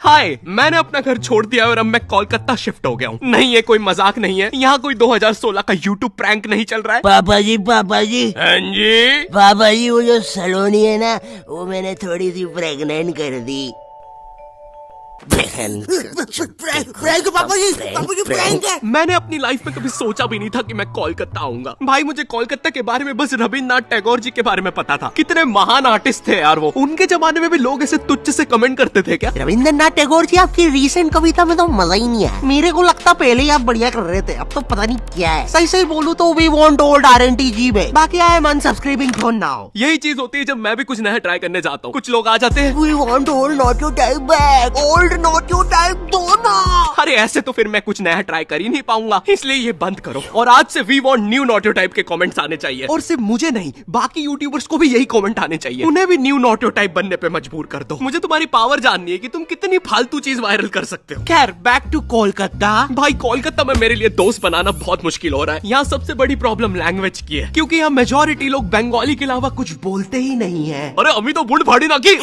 हाय, मैंने अपना घर छोड़ दिया और अब मैं कोलकाता शिफ्ट हो गया हूँ। नहीं, ये कोई मजाक नहीं है। यहाँ कोई 2016 का यूट्यूब प्रैंक नहीं चल रहा है। पापा जी हाँ जी पापा जी, वो जो सलोनी है ना, वो मैंने थोड़ी सी प्रेग्नेंट कर दी। पापा जी प्रैंक है। मैंने अपनी लाइफ में कभी सोचा भी नहीं था कि मैं कोलकाता आऊंगा। भाई, मुझे कोलकाता के बारे में बस रविन्द्रनाथ टैगोर जी के बारे में पता था। कितने महान आर्टिस्ट थे यार वो। उनके जमाने में भी लोग ऐसे तुच्छ से कमेंट करते थे क्या? रविन्द्रनाथ टैगोर जी, आपकी रीसेंट कविता में तो मजा ही नहीं है। मेरे को लगता पहले ही आप बढ़िया कर रहे थे, अब तो पता नहीं क्या है। सही सही बोलूं तो वी वांट ओल्ड RNTG में। बाकी आई एम अनसब्सक्राइबिंग फॉर नाउ। यही चीज होती है जब मैं भी कुछ नया ट्राई करने जाता हूँ। कुछ लोग आ जाते हैं, we want old not your type back, old not your type दो ना। अरे ऐसे तो फिर मैं कुछ नया ट्राई कर ही नहीं पाऊंगा, इसलिए ये बंद करो। और आज से we want new not your type के कमेंट्स आने चाहिए। और सिर्फ मुझे नहीं, बाकी यूट्यूबर्स को भी यही कमेंट आने चाहिए। उन्हें भी न्यू नॉट योर टाइप बनने पे मजबूर कर दो। मुझे तुम्हारी पावर जाननी है कि तुम कितनी फालतू चीज वायरल कर सकते हो। खैर, बैक टू कोलकाता। भाई, कोलकाता में मेरे लिए दोस्त बनाना बहुत मुश्किल हो रहा है। यहाँ सबसे बड़ी प्रॉब्लम लैंग्वेज की है, क्योंकि यहाँ मेजोरिटी लोग बंगाली के अलावा कुछ बोलते ही नहीं है। अरे अम्मी तो बुढ़ फाड़ी ना की।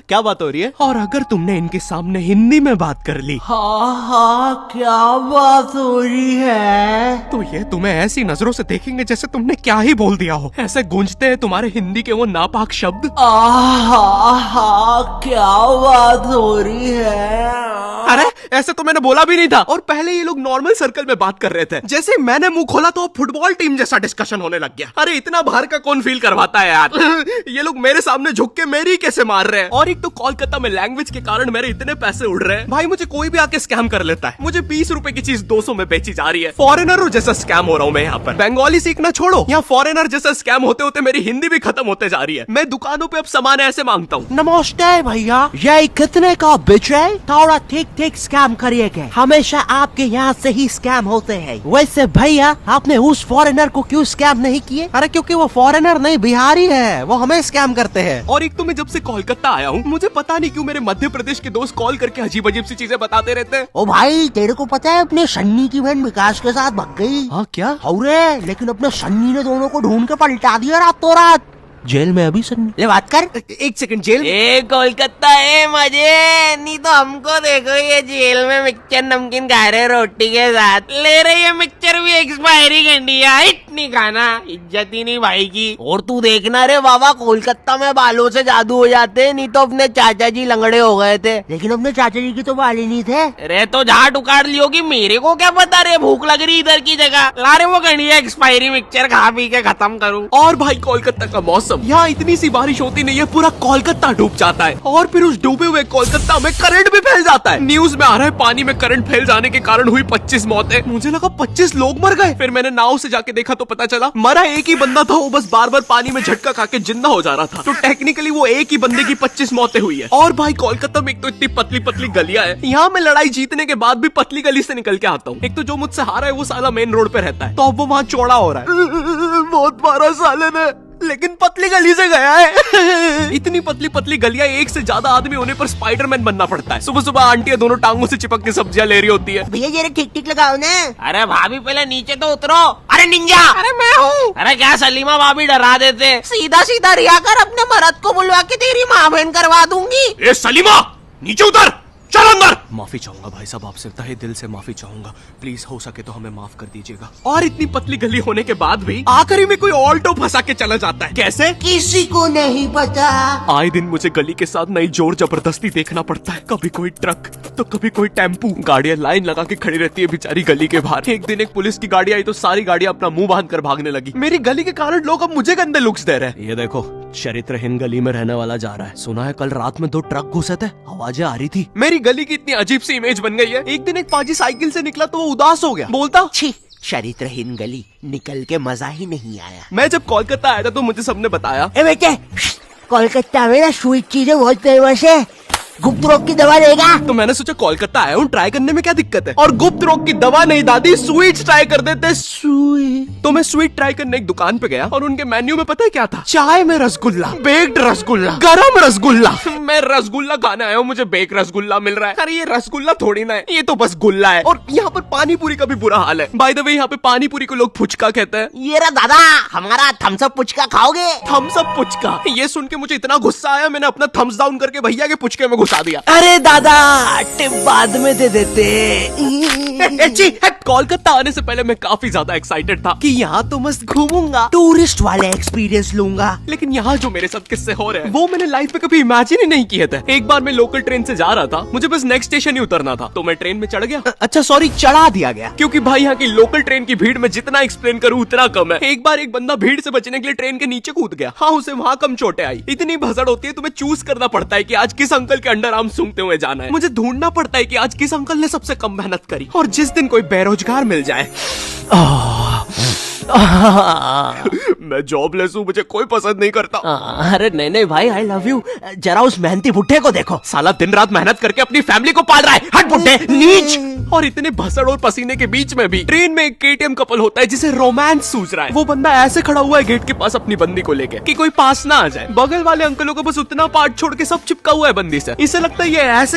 क्या बात हो रही है? और अगर तुमने इनके सामने हिंदी में बात कर ली, हाँ, क्या बात हो रही है? तो ये तुम्हें ऐसी नजरों से देखेंगे जैसे तुमने क्या ही बोल दिया हो। ऐसे गूंजते हैं तुम्हारे हिंदी के वो नापाक शब्द। क्या बात हो रही है? अरे ऐसे तो मैंने बोला भी नहीं था। और पहले ये लोग नॉर्मल सर्कल में बात कर रहे थे। जैसे मैंने मुंह खोला तो फुटबॉल टीम जैसा डिस्कशन होने लग गया। अरे इतना बाहर का कौन फील करवाता है यार। ये लोग मेरे सामने झुक के मेरी कैसे मार रहे हैं। और एक तो कोलकाता में लैंग्वेज के कारण मेरे इतने पैसे उड़ रहे हैं। भाई, मुझे कोई भी आके स्कैम कर लेता है। मुझे 20 रुपए की चीज 200 में बेची जा रही है। फॉरेनर जैसा स्कैम हो रहा हूँ मैं यहाँ पर। बंगाली सीखना छोड़ो, यहाँ फॉरेनर जैसा स्कैम होते होते मेरी हिंदी भी खत्म होते जा रही है। मैं दुकानों पे अब सामान ऐसे मांगता हूँ। नमस्ते भैया, ये कितने का बेच है? थोड़ा ठीक ठीक स्कैम करिएगा, हमेशा आपके यहाँ से ही स्कैम होते हैं। वैसे भैया, आपने उस फॉरेनर को क्यों स्कैम नहीं किए? अरे क्योंकि वो फॉरेनर नहीं, बिहारी है, वो हमें स्कैम करते हैं। और एक तो मैं जब से कोलकाता आया हूँ, मुझे पता नहीं क्यों मेरे मध्य प्रदेश के दोस्त कॉल करके अजीब अजीब सी चीजें बताते रहते हैं। ओ भाई, तेरे को पता है अपने सन्नी की बहन विकास के साथ भाग गई? हाँ क्या? अरे लेकिन अपने सन्नी ने दोनों को ढूंढ के पलटा दिया रातों रात। जेल में अभी सन्नी। ले बात कर। एक सेकंड, जेल? ए कोलकाता है मजे, नहीं तो हमको देखो ये जेल में मिक्सचर नमकीन खा रहे रोटी के साथ। ले रहे ये मिक्सचर भी एक्सपायरी घंटी है, इतनी खाना इज्जत ही नहीं भाई की। और तू देखना रे बाबा, कोलकाता में बालों से जादू हो जाते, नहीं तो अपने चाचा जी लंगड़े हो गए थे। लेकिन अपने चाचा जी की तो बाल ही नहीं थे। अरे तो झाट उखाड़ लियो कि मेरे को क्या पता रे, भूख लग रही इधर की जगह। ला रे वो घंटी एक्सपायरी मिक्सचर खा पी के खत्म करूँ। और भाई, कोलकाता का मौसम, यहाँ इतनी सी बारिश होती नहीं है, पूरा कोलकाता डूब जाता है। और फिर उस डूबे हुए कोलकाता में करंट भी फैल जाता है। न्यूज में आ रहा है पानी में करंट फैल जाने के कारण हुई 25 मौतें। मुझे लगा 25 लोग मर गए। फिर मैंने नाव से जाके देखा तो पता चला मरा एक ही बंदा था। वो बस बार बार पानी में झटका खा के जिंदा हो जा रहा था। तो टेक्निकली वो एक ही बंदे की 25 मौतें हुई है। और भाई, कोलकाता में एक तो इतनी पतली पतली गलियां है। यहाँ मैं लड़ाई जीतने के बाद भी पतली गली से निकल के आता हूँ। एक तो जो मुझसे हारा है वो साला मेन रोड पे रहता है, तो अब वो वहाँ चौड़ा हो रहा है। बहुत मारा साले ने, लेकिन पतली गली से गया है। इतनी पतली पतली गलियां, एक से ज्यादा आदमी होने पर स्पाइडरमैन बनना पड़ता है। सुबह सुबह आंटियां दोनों टांगों से चिपक के सब्जियां ले रही होती है। भैया जरा ठीक ठीक लगाओ ना। अरे भाभी पहले नीचे तो उतरो। अरे निंजा, अरे मैं हूँ। अरे क्या सलीमा भाभी डरा देते। सीधा सीधा रिया कर, अपने मर्द को बुलवा के तेरी माँ बहन करवा दूंगी। ए सलीमा, नीचे उतर, चल अंदर। माफी चाहूंगा भाई साहब, आपसे तहे दिल से माफी चाहूंगा। प्लीज हो सके तो हमें माफ कर दीजिएगा। और इतनी पतली गली होने के बाद भी आखिरी में कोई ऑल्टो फंसा के चला जाता है। कैसे? किसी को नहीं पता। आए दिन मुझे गली के साथ नई जोर जबरदस्ती देखना पड़ता है। कभी कोई ट्रक तो कभी कोई टेम्पू। गाड़ियां लाइन लगा के खड़ी रहती है बेचारी गली के बाहर। एक दिन एक पुलिस की गाड़ी आई तो सारी गाड़ियां अपना मुंह बांध कर भागने लगी। मेरी गली के कारण लोग अब मुझे गंदे लुक्स दे रहे हैं। ये देखो, चरित्रहीन गली में रहने वाला जा रहा है। सुना है कल रात में 2 ट्रक घुसे थे, आवाजें आ रही थी। मेरी गली की इतनी अजीब सी इमेज बन गई है। एक दिन एक पाजी साइकिल से निकला तो वो उदास हो गया, बोलता छी, चरित्रहीन गली, निकल के मजा ही नहीं आया। मैं जब कोलकाता आया था तो मुझे सबने बताया, ए बेटे, कोलकाता में ना स्वीट चीजें बहुत फेमस है, गुप्त रोग की दवा लेगा? तो मैंने सोचा कोलकाता आया हूँ, ट्राई करने में क्या दिक्कत है। और गुप्त रोग की दवा नहीं दादी, स्वीट्स ट्राई कर देते। स्वीट? तो मैं स्वीट ट्राई करने एक दुकान पे गया और उनके मेन्यू में पता है क्या था? चाय में रसगुल्ला, बेक्ड रसगुल्ला, गरम रसगुल्ला। मैं रसगुल्ला खाने आया हूँ, मुझे बेक रसगुल्ला मिल रहा है। अरे ये रसगुल्ला थोड़ी ना है, ये तो बस गुल्ला है। और यहाँ पर पानी पूरी का भी बुरा हाल है। बाय द वे, यहाँ पे पानी पूरी को लोग फुचका कहते हैं। ये रहा दादा, हमारा थम्स अप पुचका खाओगे? थम्स अप पुचका, ये सुन के मुझे इतना गुस्सा आया, मैंने अपना थम्स डाउन करके भैया के पुचके में घुसा पहुंचा दिया। अरे दादा टिप बाद में दे देते। कोलकाता आने से पहले मैं काफी ज्यादा एक्साइटेड था कि यहाँ तो मस्त घूमूंगा, टूरिस्ट वाले एक्सपीरियंस लूंगा। लेकिन यहाँ जो मेरे साथ किस्से हो रहे हैं वो मैंने लाइफ में कभी इमेजिन ही नहीं किए थे। एक बार मैं लोकल ट्रेन से जा रहा था, मुझे बस नेक्स्ट स्टेशन ही उतरना था, तो मैं ट्रेन में चढ़ गया। अच्छा सॉरी, चढ़ा दिया गया। क्योंकि भाई यहाँ की लोकल ट्रेन की भीड़ में जितना एक्सप्लेन करूँ उतना कम है। एक बार एक बंदा भीड़ से बचने के लिए ट्रेन के नीचे कूद गया। हाँ, उसे वहाँ कम चोटें आई। इतनी भसड़ होती है, तुम्हें चूज करना पड़ता है कि आज किस अंकल के अंडर आर्म सूंघते हुए जाना है। मुझे ढूंढना पड़ता है कि आज किस अंकल ने सबसे कम मेहनत करी, और जिस दिन कोई बेरोजगार मिल जाए। मैं जॉबलेस हूँ, मुझे कोई पसंद नहीं करता। अरे नहीं नहीं भाई, आई लव यू। जरा उस मेहनती बुड्ढे को देखो, साला दिन रात मेहनत करके अपनी फैमिली को पाल रहा है। हट बुड्ढे, नीच। और इतने भसड़ और पसीने के बीच में भी ट्रेन में एक केटीएम कपल होता है जिसे रोमांस सूझ रहा है। वो बंदा ऐसे खड़ा हुआ है गेट के पास अपनी बंदी को लेके कि कोई पास ना आ जाए। बगल वाले अंकलों को बस उतना पार्ट छोड़ के सब चिपका हुआ है बंदी से। इसे लगता है ये ऐसे